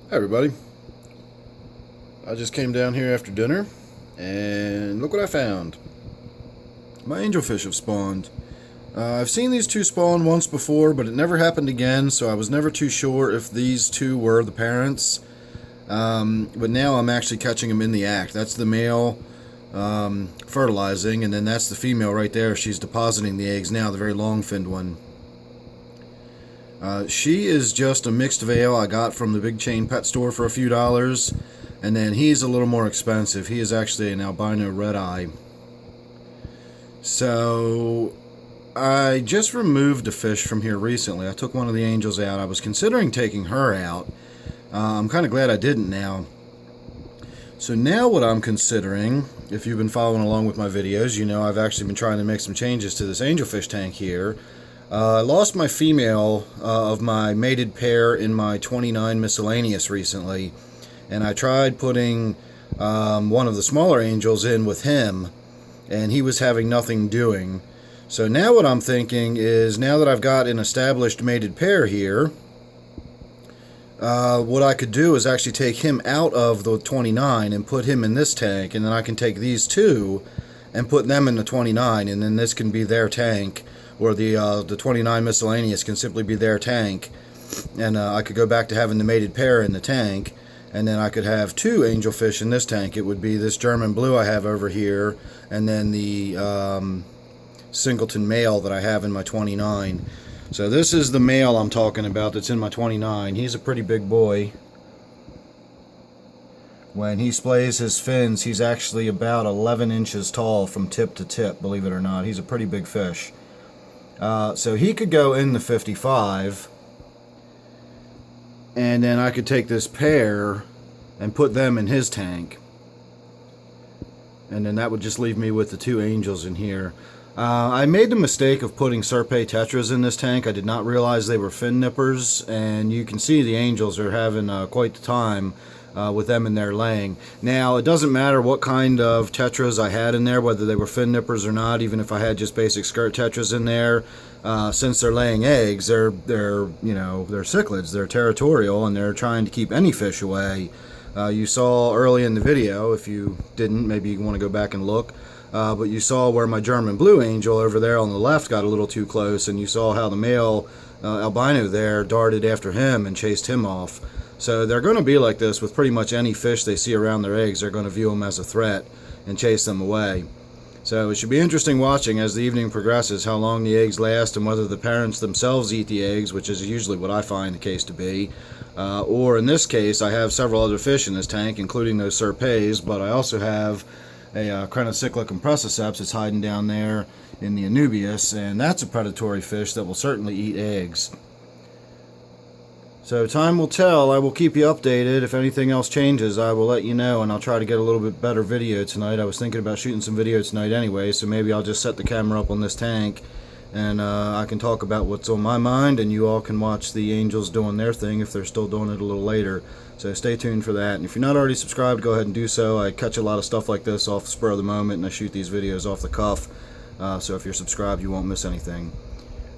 Hi everybody. I just came down here after dinner and look what I found. My angelfish have spawned. I've seen these two spawn once before, but it never happened again, so I was never too sure if these two were the parents. But now I'm actually catching them in the act. That's the male fertilizing, and then that's the female right there. She's depositing the eggs now, the very long-finned one. She is just a mixed veil I got from the big chain pet store for a few dollars, and then he's a little more expensive. He is actually an albino red eye. So I just removed a fish from here recently. I took one of the angels out. I was considering taking her out. I'm kind of glad I didn't now. So now what I'm considering, if you've been following along with my videos, you know I've actually been trying to make some changes to this angelfish tank here. I lost my female of my mated pair in my 29 miscellaneous recently, and I tried putting one of the smaller angels in with him, and he was having nothing doing. So now what I'm thinking is, now that I've got an established mated pair here, what I could do is actually take him out of the 29 and put him in this tank, and then I can take these two and put them in the 29, and then this can be their tank, or the 29 miscellaneous can simply be their tank, and I could go back to having the mated pair in the tank, and then I could have two angelfish in this tank. It would be this German blue I have over here, and then the singleton male that I have in my 29. So this is the male I'm talking about that's in my 29. He's a pretty big boy. When he splays his fins, he's actually about 11 inches tall from tip to tip, believe it or not. He's a pretty big fish. So he could go in the 55, and then I could take this pair and put them in his tank, and then that would just leave me with the two angels in here. I made the mistake of putting Serpae Tetras in this tank. I did not realize they were fin nippers, and you can see the angels are having quite the time with them in there laying. Now, it doesn't matter what kind of tetras I had in there, whether they were fin nippers or not. Even if I had just basic skirt tetras in there, since they're laying eggs, they're cichlids. They're territorial, and they're trying to keep any fish away. You saw early in the video, if you didn't, maybe you want to go back and look. But you saw where my German blue angel over there on the left got a little too close, and you saw how the male albino there darted after him and chased him off. So they're going to be like this with pretty much any fish they see around their eggs. They're going to view them as a threat and chase them away. So it should be interesting watching as the evening progresses how long the eggs last, and whether the parents themselves eat the eggs, which is usually what I find the case to be. Or in this case, I have several other fish in this tank, including those Serpaes, but I also have a Crenicichla Compressiceps that's hiding down there in the Anubias, and that's a predatory fish that will certainly eat eggs. So time will tell. I will keep you updated. If anything else changes, I will let you know, and I'll try to get a little bit better video tonight. I was thinking about shooting some video tonight anyway, so maybe I'll just set the camera up on this tank, and I can talk about what's on my mind, and you all can watch the angels doing their thing if they're still doing it a little later. So stay tuned for that. And if you're not already subscribed, go ahead and do so. I catch a lot of stuff like this off the spur of the moment, and I shoot these videos off the cuff. So if you're subscribed, you won't miss anything.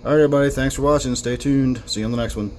Alright everybody, thanks for watching. Stay tuned. See you on the next one.